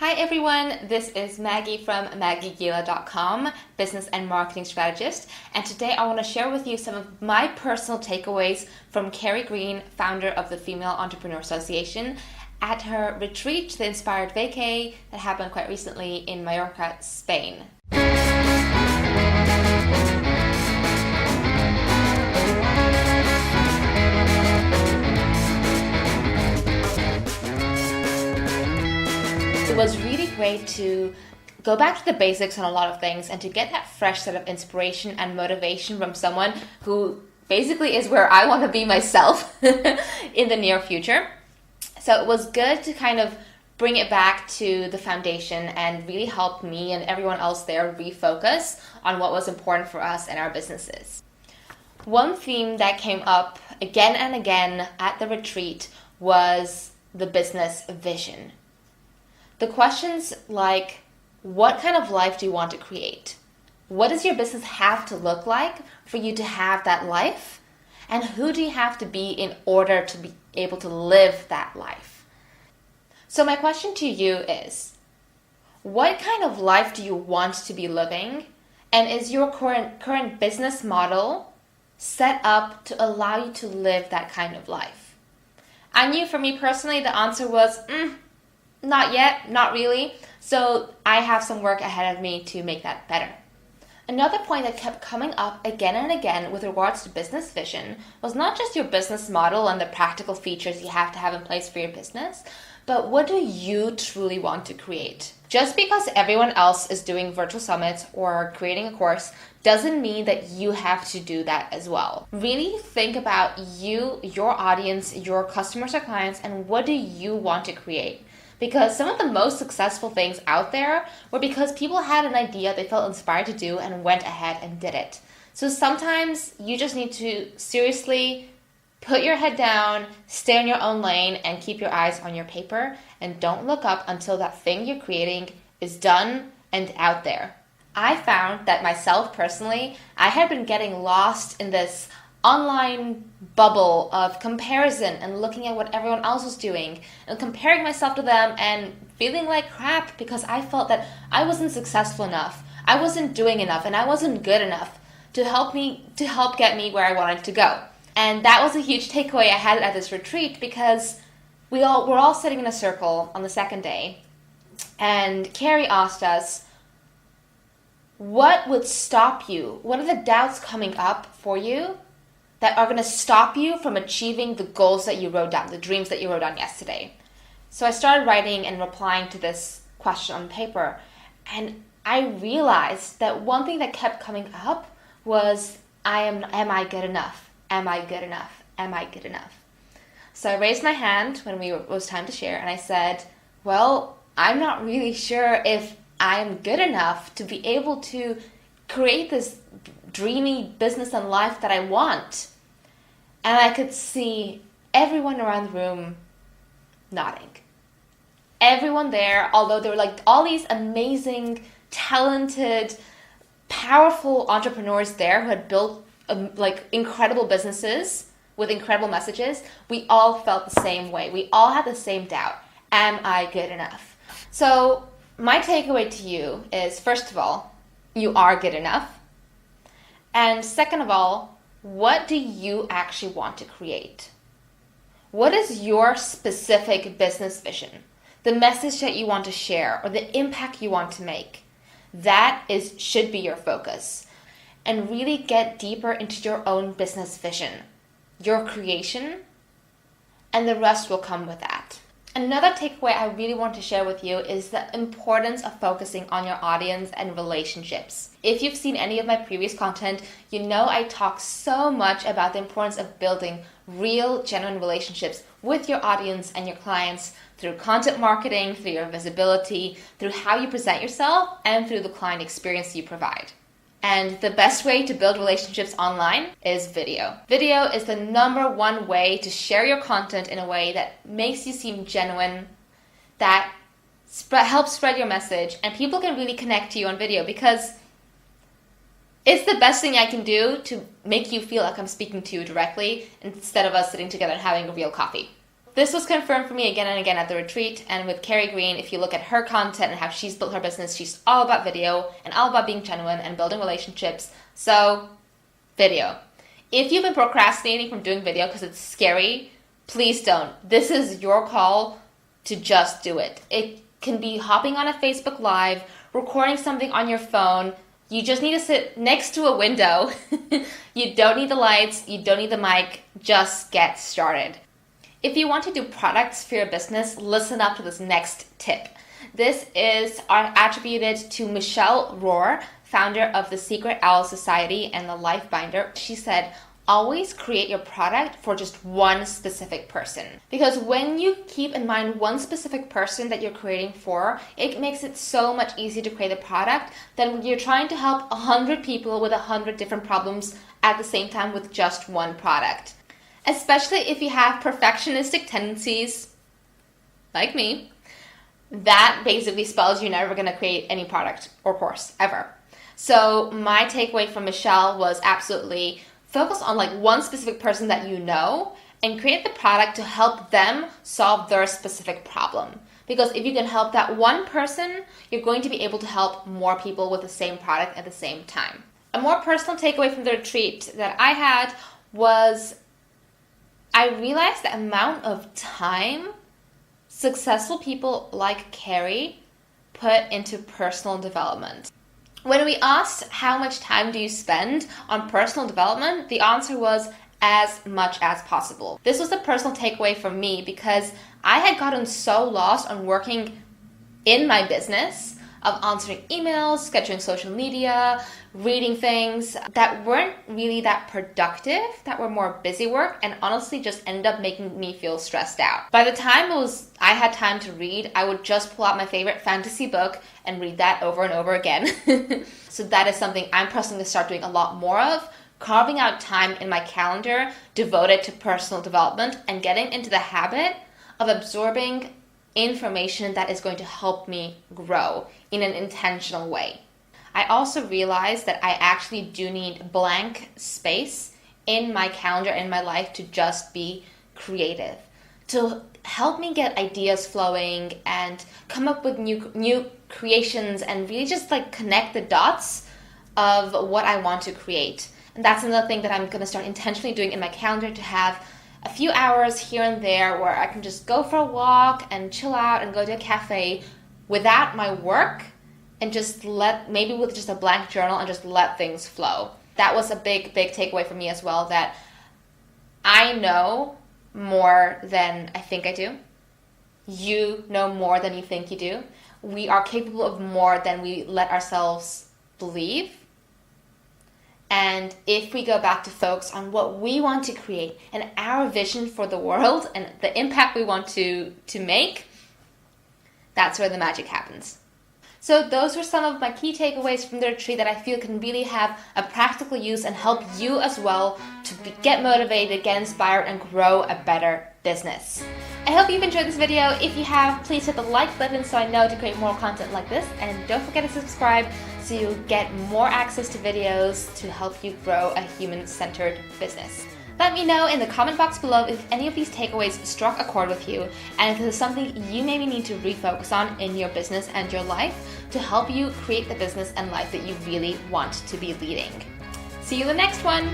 Hi everyone, this is Maggie from MaggieGiele.com, business and marketing strategist, and today I want to share with you some of my personal takeaways from Carrie Green, founder of the Female Entrepreneur Association, at her retreat, the Inspired Vacay, that happened quite recently in Mallorca, Spain. It was really great to go back to the basics on a lot of things and to get that fresh set of inspiration and motivation from someone who basically is where I want to be myself in the near future. So it was good to kind of bring it back to the foundation and really help me and everyone else there refocus on what was important for us and our businesses. One theme that came up again and again at the retreat was the business vision. The questions like, what kind of life do you want to create? What does your business have to look like for you to have that life? And who do you have to be in order to be able to live that life? So my question to you is, what kind of life do you want to be living? And is your current business model set up to allow you to live that kind of life? I knew for me personally, the answer was, not yet, not really. So I have some work ahead of me to make that better. Another point that kept coming up again and again with regards to business vision was not just your business model and the practical features you have to have in place for your business, but what do you truly want to create? Just because everyone else is doing virtual summits or creating a course doesn't mean that you have to do that as well. Really think about you, your audience, your customers or clients, and what do you want to create? Because some of the most successful things out there were because people had an idea they felt inspired to do and went ahead and did it. So sometimes you just need to seriously put your head down, stay in your own lane, and keep your eyes on your paper, and don't look up until that thing you're creating is done and out there. I found that myself personally, I had been getting lost in this online bubble of comparison and looking at what everyone else was doing and comparing myself to them and feeling like crap because I felt that I wasn't successful enough, I wasn't doing enough, and I wasn't good enough to help get me where I wanted to go. And that was a huge takeaway I had at this retreat because we're all sitting in a circle on the second day, and Carrie asked us, what would stop you? What are the doubts coming up for you that are going to stop you from achieving the goals that you wrote down, the dreams that you wrote down yesterday? So I started writing and replying to this question on paper, and I realized that one thing that kept coming up was, am I good enough? Am I good enough? Am I good enough? So I raised my hand when it was time to share, and I said, well, I'm not really sure if I'm good enough to be able to create this dreamy business and life that I want. And I could see everyone around the room nodding. Everyone there, although there were like all these amazing, talented, powerful entrepreneurs there who had built incredible businesses with incredible messages, we all felt the same way. We all had the same doubt. Am I good enough? So my takeaway to you is, first of all, you are good enough. And second of all, what do you actually want to create? What is your specific business vision? The message that you want to share or the impact you want to make? That should be your focus. And really get deeper into your own business vision, your creation, and the rest will come with that. Another takeaway I really want to share with you is the importance of focusing on your audience and relationships. If you've seen any of my previous content, you know I talk so much about the importance of building real, genuine relationships with your audience and your clients through content marketing, through your visibility, through how you present yourself, and through the client experience you provide. And the best way to build relationships online is video. Video is the number one way to share your content in a way that makes you seem genuine, that helps spread your message, and people can really connect to you on video because it's the best thing I can do to make you feel like I'm speaking to you directly instead of us sitting together and having a real coffee. This was confirmed for me again and again at the retreat. And with Carrie Green, if you look at her content and how she's built her business, she's all about video and all about being genuine and building relationships. So, video. If you've been procrastinating from doing video because it's scary, please don't. This is your call to just do it. It can be hopping on a Facebook Live, recording something on your phone. You just need to sit next to a window. You don't need the lights. You don't need the mic. Just get started. If you want to do products for your business, listen up to this next tip. This is attributed to Michelle Rohr, founder of the Secret Owl Society and the Life Binder. She said, always create your product for just one specific person. Because when you keep in mind one specific person that you're creating for, it makes it so much easier to create a product than when you're trying to help 100 people with 100 different problems at the same time with just one product. Especially if you have perfectionistic tendencies, like me, that basically spells you're never going to create any product or course ever. So my takeaway from Michelle was absolutely focus on like one specific person that you know and create the product to help them solve their specific problem. Because if you can help that one person, you're going to be able to help more people with the same product at the same time. A more personal takeaway from the retreat that I had was I realized the amount of time successful people like Carrie put into personal development. When we asked how much time do you spend on personal development, the answer was as much as possible. This was a personal takeaway for me because I had gotten so lost on working in my business of answering emails, scheduling social media, reading things that weren't really that productive, that were more busy work, and honestly just ended up making me feel stressed out. By the time I had time to read, I would just pull out my favorite fantasy book and read that over and over again. So that is something I'm personally going to start doing a lot more of, carving out time in my calendar devoted to personal development and getting into the habit of absorbing information that is going to help me grow in an intentional way. I also realized that I actually do need blank space in my calendar, in my life, to just be creative, to help me get ideas flowing and come up with new creations and really just like connect the dots of what I want to create. And that's another thing that I'm going to start intentionally doing in my calendar, to have a few hours here and there where I can just go for a walk and chill out and go to a cafe without my work and just maybe with just a blank journal and just let things flow. That was a big takeaway for me as well, that I know more than I think I do. You know more than you think you do. We are capable of more than we let ourselves believe. And if we go back to focus on what we want to create and our vision for the world and the impact we want to make, that's where the magic happens. So those were some of my key takeaways from the retreat that I feel can really have a practical use and help you as well to get motivated, get inspired, and grow a better business. I hope you've enjoyed this video. If you have, please hit the like button so I know to create more content like this. And don't forget to subscribe so you get more access to videos to help you grow a human-centered business. Let me know in the comment box below if any of these takeaways struck a chord with you, and if there's something you maybe need to refocus on in your business and your life to help you create the business and life that you really want to be leading. See you in the next one!